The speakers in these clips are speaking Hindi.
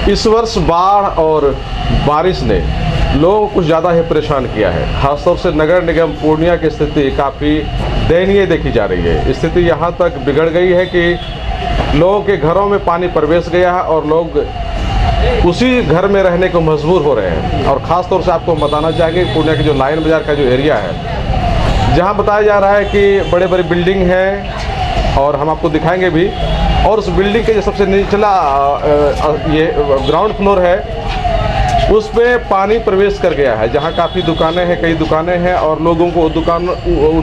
इस वर्ष बाढ़ और बारिश ने लोगों को कुछ ज़्यादा ही परेशान किया है। खासतौर से नगर निगम पूर्णिया की स्थिति काफ़ी दयनीय देखी जा रही है। स्थिति यहाँ तक बिगड़ गई है कि लोगों के घरों में पानी प्रवेश गया है और लोग उसी घर में रहने को मजबूर हो रहे हैं। और ख़ास तौर से आपको बताना चाहेंगे पूर्णिया के जो लाइन बाज़ार का जो एरिया है, जहाँ बताया जा रहा है कि बड़े बड़े बिल्डिंग हैं और हम आपको दिखाएंगे भी, और उस बिल्डिंग के जो सबसे निचला ये ग्राउंड फ्लोर है उस पे पानी प्रवेश कर गया है, जहाँ काफ़ी दुकानें हैं, कई दुकानें हैं और लोगों को उन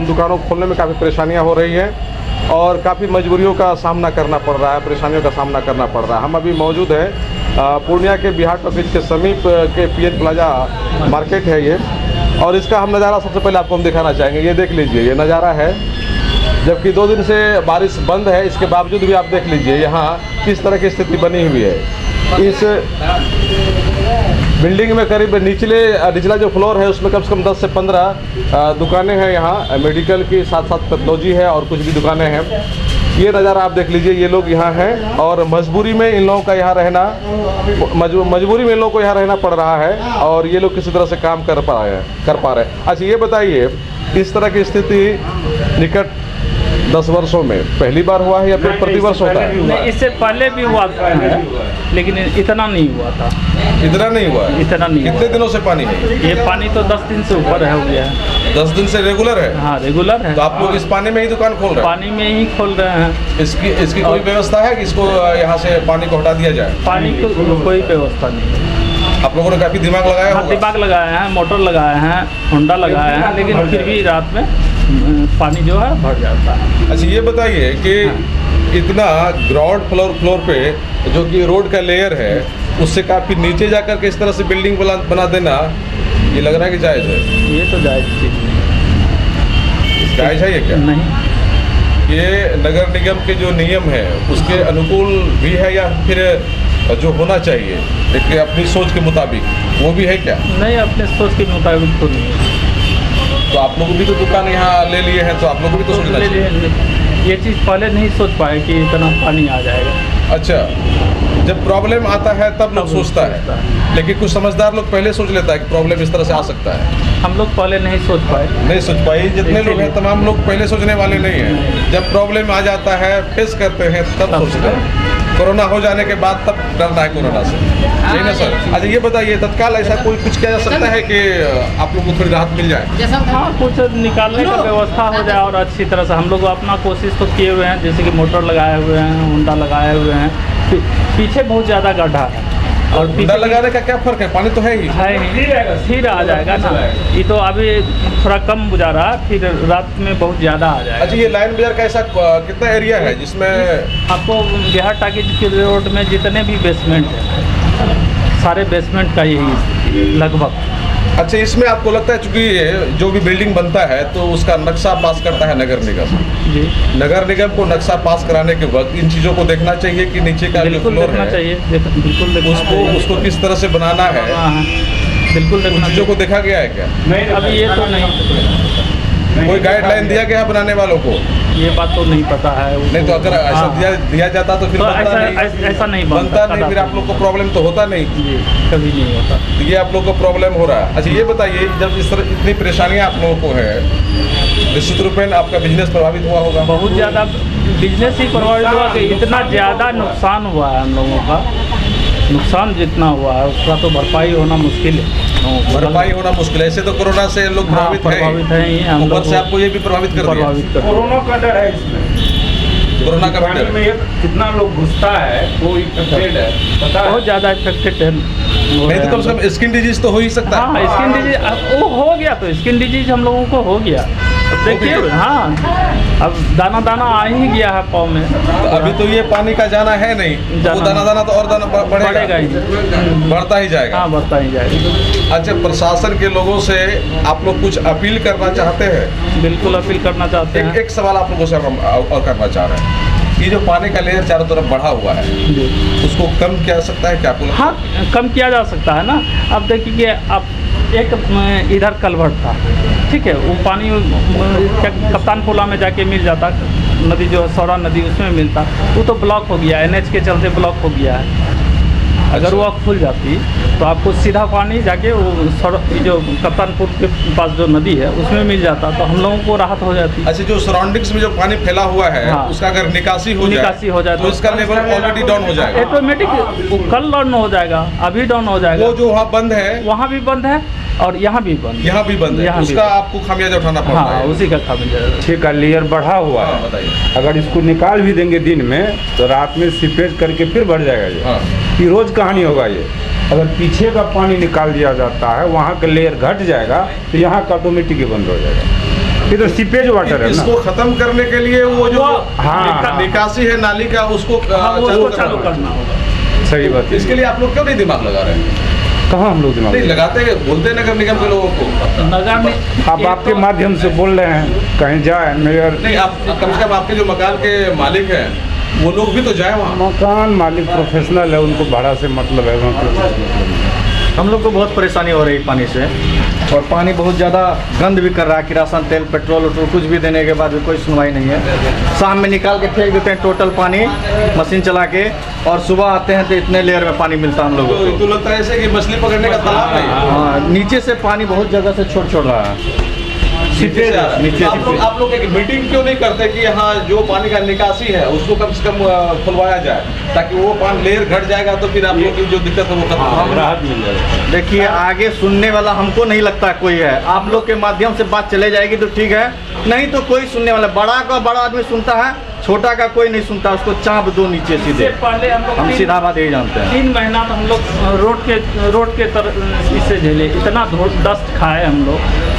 दुकानों को खोलने में काफ़ी परेशानियाँ हो रही हैं और काफ़ी मजबूरियों का सामना करना पड़ रहा है, परेशानियों का सामना करना पड़ रहा है। हम अभी मौजूद हैं पूर्णिया के बिहार टॉकीज के समीप के पीएन प्लाजा मार्केट है ये, और इसका हम नज़ारा सबसे पहले आपको हम दिखाना चाहेंगे। ये देख लीजिए, ये नज़ारा है, जबकि 2 दिन से बारिश बंद है, इसके बावजूद भी आप देख लीजिए यहाँ किस तरह की स्थिति बनी हुई है। इस बिल्डिंग में करीब निचला जो फ्लोर है उसमें कम से कम 10 से 15 दुकानें हैं यहाँ मेडिकल की, साथ साथ पैथोलॉजी है और कुछ भी दुकानें हैं। ये नज़ारा आप देख लीजिए, ये लोग यहाँ हैं और मजबूरी में इन लोगों का यहाँ रहना मजबूरी में इन लोगों को यहाँ रहना पड़ रहा है और ये लोग किसी तरह से काम कर पा रहे हैं। अच्छा ये बताइए, इस तरह की स्थिति निकट 10 वर्षों में पहली बार हुआ है या फिर प्रतिवर्ष होता है? नहीं, इससे पहले भी हुआ था लेकिन इतना नहीं हुआ था। इतना नहीं हुआ है? इतना नहीं। कितने दिनों से पानी है? ये पानी तो 10 दिन से ऊपर हो गया है। 10 दिन से रेगुलर है? हाँ रेगुलर है। तो आप लोग इस पानी में ही दुकान खोल रहे हैं? पानी में ही खोल रहे हैं। इसकी कोई व्यवस्था है कि इसको यहाँ से पानी को हटा दिया जाए? पानी की कोई व्यवस्था नहीं है। आप लोगों ने काफ़ी दिमाग लगाया होगा? हाँ दिमाग लगाया है, मोटर लगाया है, होंडा लगाया है, लेकिन फिर भी रात में पानी जो है भर जाता है। अच्छा ये बताइए कि इतना ग्राउंड फ्लोर पे जो कि रोड का लेयर है उससे काफ़ी नीचे जाकर के इस तरह से बिल्डिंग बना देना, ये लग रहा है कि जायज़ है? ये तो जायज़ चीज़ नहीं। जायज़ है ये क्या? नहीं। ये नगर निगम के जो नियम है उसके अनुकूल भी है या फिर जो होना चाहिए एक अपनी सोच के मुताबिक वो भी है क्या? नहीं, अपने सोच के मुताबिक तो नहीं है। तो आप लोग भी तो दुकान यहाँ ले लिए हैं, तो आप लोग भी तो सोचना चाहिए। ये चीज़ पहले नहीं सोच पाए कि इतना पानी आ जाएगा। अच्छा, जब प्रॉब्लम आता है तब लोग सोचता है, लेकिन कुछ समझदार लोग पहले सोच लेता है कि प्रॉब्लम इस तरह से आ सकता है। हम लोग पहले नहीं सोच पाए। नहीं सोच पाए, जितने लोग हैं तमाम लोग पहले सोचने वाले नहीं हैं। जब प्रॉब्लम आ जाता है, फेस करते हैं, तब सोचते हैं। कोरोना हो जाने के बाद तब डरना है कोरोना से, नहीं ना सर? अच्छा ये बताइए, तत्काल ऐसा कुछ किया जा सकता है कि आप लोग को थोड़ी राहत मिल जाए? हाँ, कुछ निकालने का व्यवस्था हो जाए और अच्छी तरह से। हम लोग अपना कोशिश तो किए हुए हैं, जैसे कि मोटर लगाए हुए हैं, होंडा लगाए हुए हैं। पीछे बहुत ज़्यादा गड्ढा है और होंडा लगाने का क्या फ़र्क है? पानी तो है ही, फिर आ जाएगा ना। ये तो अभी थोड़ा कम बुझा रहा है, फिर रात में बहुत ज़्यादा आ जाएगा। अच्छा ये लाइन बाजार का ऐसा कितना एरिया है जिसमें आपको बिहार टॉकीज के रोड में जितने भी बेसमेंट हैं सारे बेसमेंट का यही लगभग। अच्छा इसमें आपको लगता है चूंकि जो भी बिल्डिंग बनता है तो उसका नक्शा पास करता है नगर निगम जी, नगर निगम को नक्शा पास कराने के वक्त इन चीज़ों को देखना चाहिए कि नीचे का जो फ्लोर है बिल्कुल उसको किस तरह से बनाना है। बिल्कुल उन चीज़ों को देखा गया है क्या? अभी ये तो नहीं, कोई गाइडलाइन दिया गया है बनाने वालों को? ये बात तो नहीं पता है। नहीं तो अगर ऐसा दिया जाता तो फिर तो ऐसा नहीं बनता नहीं, फिर आप लोग को प्रॉब्लम तो होता नहीं, कभी नहीं होता। तो ये आप लोग को प्रॉब्लम हो रहा है। अच्छा ये बताइए, जब इस तरह इतनी परेशानियाँ आप लोगों को है, निश्चित रूप में आपका बिजनेस प्रभावित हुआ होगा? बहुत ज़्यादा बिजनेस ही प्रभावित हुआ कि इतना ज़्यादा नुकसान हुआ है हम लोगों का। नुकसान जितना हुआ है उसका तो भरपाई होना मुश्किल है। भरपाई होना मुश्किल है। ऐसे तो कोरोना से लोग प्रभावित हैं, ऊपर से आपको ये भी प्रभावित कर दिया। कोरोना का डर है इसमें, कोरोना का डर में कितना लोग घुसता है, वो इफेक्टेड है, पता है? बहुत ज़्यादा इफेक्टेड है। नहीं तो कम से कम स्किन डिजीज तो हो ही सकता है। हाँ स्किन डिजीज वो हो गया, तो स्किन डिजीज हम लोगों को हो गया। अब देखिए हाँ, अब दाना दाना आ ही गया है पाँव में। तो अभी तो ये पानी का जाना है नहीं, वो दाना दाना तो और दाना बढ़ेगा ही, बढ़ता ही जाएगा। हाँ बढ़ता ही जाएगा। अच्छा प्रशासन के लोगों से आप लोग कुछ अपील करना चाहते हैं? बिल्कुल अपील करना चाहते हैं। एक सवाल आप लोगों से हम और करना चाह रहे हैं, ये जो पानी का लेयर चारों तरफ बढ़ा हुआ है उसको कम किया जा सकता है क्या? हाँ कम किया जा सकता है ना। अब देखिए आप एक इधर कलवर्ट था, ठीक है, वो पानी कप्तानपुला में जाके मिल जाता, नदी जो है सौरा नदी उसमें मिलता, वो तो ब्लॉक हो गया, NH के चलते ब्लॉक हो गया है। अगर वो खुल जाती तो आपको सीधा पानी जाके वो सड़क जो कप्तानपुर के पास जो नदी है उसमें मिल जाता, तो हम लोगों को राहत हो जाती। अच्छा, जो सराउंडिंग्स में जो पानी फैला हुआ है हाँ। उसका अगर निकासी हो जाए तो इसका लेवल ऑलरेडी डाउन हो जाएगा, ऑटोमेटिक कल डाउन हो जाएगा, अभी डाउन हो जाएगा। वो जो वहाँ बंद है वहाँ भी बंद है और यहाँ भी बंद है, यहाँ भी बंद है, यहाँ भी उसका बंद। आपको खामियाजा उठाना पड़ रहा हाँ, है। उसी का खामियाजा। छः का लेयर बढ़ा हुआ हाँ, है, बताइए। अगर इसको निकाल भी देंगे दिन में तो रात में सीपेज करके फिर बढ़ जाएगा ये। हाँ। कि रोज कहानी होगा ये। अगर पीछे का पानी निकाल दिया जाता है, वहाँ का लेयर घट जाएगा तो यहाँ का ऑटोमेटिक ही बंद हो जाएगा। ये तो सीपेज वाटर है ना। इसको खत्म करने के लिए वो जो हाँ। निकासी है नाली का उसको चालू चालू करना होगा। सही बात है। इसके लिए आप लोग क्यों नहीं दिमाग लगा रहे हैं? कहाँ हम लोग दिमाग नहीं लगाते हैं, बोलते हैं नगर निगम के लोगों को। नगर में आप आपके माध्यम से बोल रहे हैं, कहीं जाए मेयर। नहीं, आप कम से कम आपके जो मकान के मालिक हैं वो लोग भी तो जाए वहाँ। मकान मालिक प्रोफेशनल है, उनको भाड़ा से मतलब है। हम लोग को बहुत परेशानी हो रही पानी से, और पानी बहुत ज़्यादा गंद भी कर रहा है। किरासन तेल पेट्रोल वोट्रोल कुछ भी देने के बाद भी कोई सुनवाई नहीं है। शाम में निकाल के फेंक देते हैं टोटल पानी मशीन चला के, और सुबह आते हैं तो इतने लेयर में पानी मिलता है हम लोगों को। तो लगता है ऐसे कि मछली पकड़ने का तालाब नहीं है। हाँ, नीचे से पानी बहुत जगह से छोड़ रहा है। नीचे आप लोग एक मीटिंग क्यों नहीं करते कि यहाँ जो पानी का निकासी है उसको कम से कम खुलवाया जाए, ताकि वो पानी लेयर घट जाएगा तो फिर आप लोग की जो दिक्कत है वो खत्म हो जाएगी। राहत मिल जाएगा। देखिए, आगे सुनने वाला हमको नहीं लगता कोई है। आप लोग के माध्यम से बात चले जाएगी तो ठीक है, नहीं तो कोई सुनने वाला, बड़ा का बड़ा आदमी सुनता है, छोटा का कोई नहीं सुनता। उसको चाप दो नीचे सीधे। पहले हम सीधा बात यही जानते हैं। 3 महीना तो हम लोग रोड के इससे झेले, इतना डस्ट खाए हम लोग।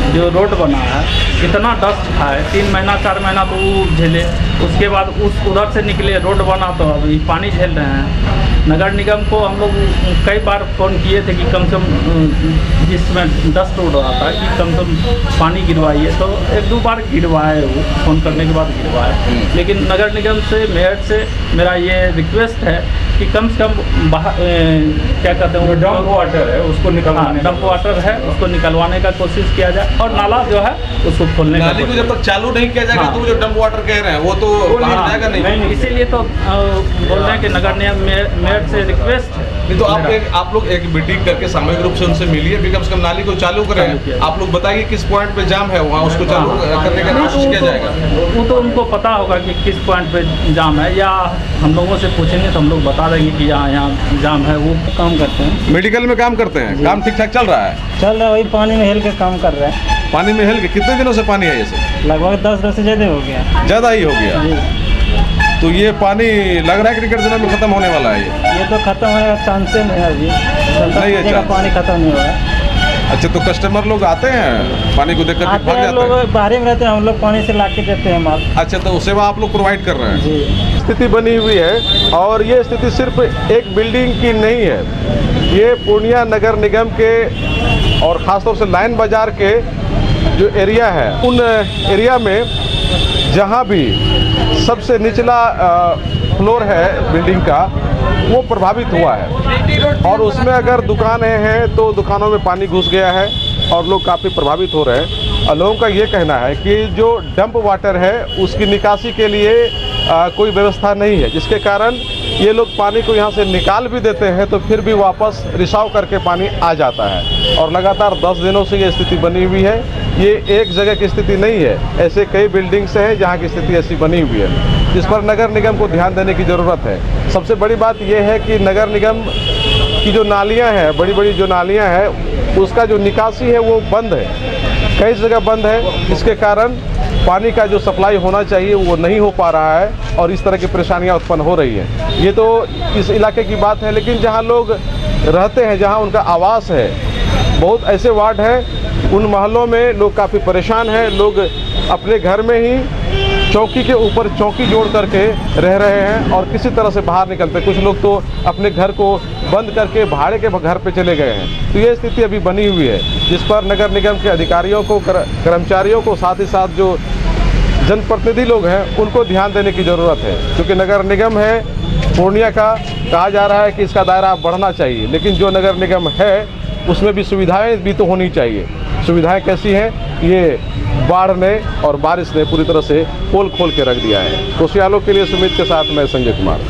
जो रोड बना है इतना डस्ट खाए, 3 महीना 4 महीना तो वो झेले। उसके बाद उधर से निकले, रोड बना तो अभी पानी झेल रहे हैं। नगर निगम को हम लोग कई बार फ़ोन किए थे कि कम से कम जिसमें डस्ट उड़ रहा था कि कम से कम पानी गिरवाइए, तो 1-2 बार गिरवाए, वो फ़ोन करने के बाद गिरवाए। लेकिन नगर निगम से, मेयर से मेरा ये रिक्वेस्ट है कि कम से कम क्या कहते हैं, डंप वाटर है उसको निकलवाने, डंप वाटर है उसको निकलवाने का कोशिश किया जाए, और नाला जो है उसको खोलने का। नाली को जब तक चालू नहीं किया जाएगा तो वो जो डंप वाटर कह रहे हैं वो तो बाहर जाएगा नहीं। इसीलिए तो बोल रहे हैं कि नगर निगम मेयर से रिक्वेस्ट है। नहीं तो आप लोग एक मीटिंग करके सामूहिक रूप से उनसे मिलिए, भी कम से कम नाली को चालू करें। आप लोग बताइए किस पॉइंट पे जाम है, वहाँ उसको चालू करने का कोशिश किया जाएगा। वो तो उनको पता होगा कि किस पॉइंट पे जाम है, या हम लोगों से पूछेंगे तो हम लोग बता देंगे कि यहाँ जाम है। वो काम करते हैं, मेडिकल में काम करते हैं, काम ठीक ठाक चल रहा है? चल रहा है, वही पानी में हिल के काम कर रहे हैं। पानी में हिल के कितने दिनों से पानी है? ऐसे लगभग 10 दिन से ज़्यादा हो गया। ज़्यादा ही हो गया। तो ये पानी लग रहा है कि क्रिकेट दिनों में खत्म होने वाला है। ये तो खत्म होने का चांस नहीं है अभी, नहीं है का chance। पानी खत्म नहीं होगा। अच्छा, तो कस्टमर लोग आते हैं पानी को देख कर आते भाग हैं जाते लोग, हैं? बाहर में रहते हैं, हम लोग पानी से ला के देते हैं माल। अच्छा, तो सेवा आप लोग प्रोवाइड कर रहे हैं? जी। स्थिति बनी हुई है, और ये स्थिति सिर्फ एक बिल्डिंग की नहीं है। ये पूर्णिया नगर निगम के और ख़ासतौर से लाइन बाज़ार के जो एरिया है, उन एरिया में जहाँ भी सबसे निचला फ्लोर है बिल्डिंग का, वो प्रभावित हुआ है। और उसमें अगर दुकानें हैं तो दुकानों में पानी घुस गया है और लोग काफ़ी प्रभावित हो रहे हैं। और लोगों का ये कहना है कि जो डंप वाटर है उसकी निकासी के लिए कोई व्यवस्था नहीं है, जिसके कारण ये लोग पानी को यहाँ से निकाल भी देते हैं तो फिर भी वापस रिसाव करके पानी आ जाता है। और लगातार 10 दिनों से ये स्थिति बनी हुई है। ये एक जगह की स्थिति नहीं है, ऐसे कई बिल्डिंग्स हैं जहाँ की स्थिति ऐसी बनी हुई है, जिस पर नगर निगम को ध्यान देने की ज़रूरत है। सबसे बड़ी बात यह है कि नगर निगम की जो नालियाँ हैं, बड़ी बड़ी जो नालियाँ हैं, उसका जो निकासी है वो बंद है, कई जगह बंद है, जिसके कारण पानी का जो सप्लाई होना चाहिए वो नहीं हो पा रहा है और इस तरह की परेशानियां उत्पन्न हो रही हैं। ये तो इस इलाके की बात है, लेकिन जहां लोग रहते हैं, जहां उनका आवास है, बहुत ऐसे वार्ड हैं, उन मोहल्लों में लोग काफ़ी परेशान हैं। लोग अपने घर में ही चौकी के ऊपर चौकी जोड़ करके रह रहे हैं और किसी तरह से बाहर निकलते। कुछ लोग तो अपने घर को बंद करके भाड़े के घर पे चले गए हैं। तो ये स्थिति अभी बनी हुई है, जिस पर नगर निगम के अधिकारियों को, कर्मचारियों को, साथ ही साथ जो जनप्रतिनिधि लोग हैं उनको ध्यान देने की ज़रूरत है। क्योंकि नगर निगम है पूर्णिया का, कहा जा रहा है कि इसका दायरा बढ़ना चाहिए, लेकिन जो नगर निगम है उसमें भी सुविधाएं भी तो होनी चाहिए। सुविधाएं कैसी हैं, ये बाढ़ ने और बारिश ने पूरी तरह से पोल खोल के रख दिया है। कोसियालों के लिए सुमित के साथ मैं संजय कुमार।